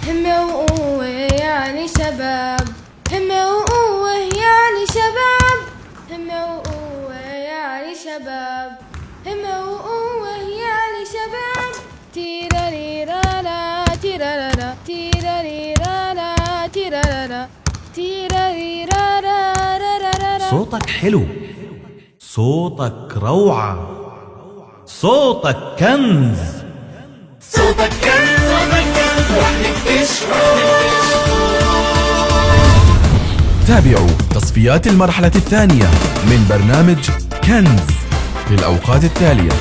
همة وقوة يعني شباب، همة وقوة يعني شباب، همة وقوة يعني شباب، همة وقوة يعني شباب. تيراريرالا تيرارا تيراريرالا تيرارا تيراريرالا. صوتك حلو، صوتك روعة، صوتك كنز، صوتك كنز، رح نكتشفه. تابعوا تصفيات المرحلة الثانية من برنامج كنز في الأوقات التالية.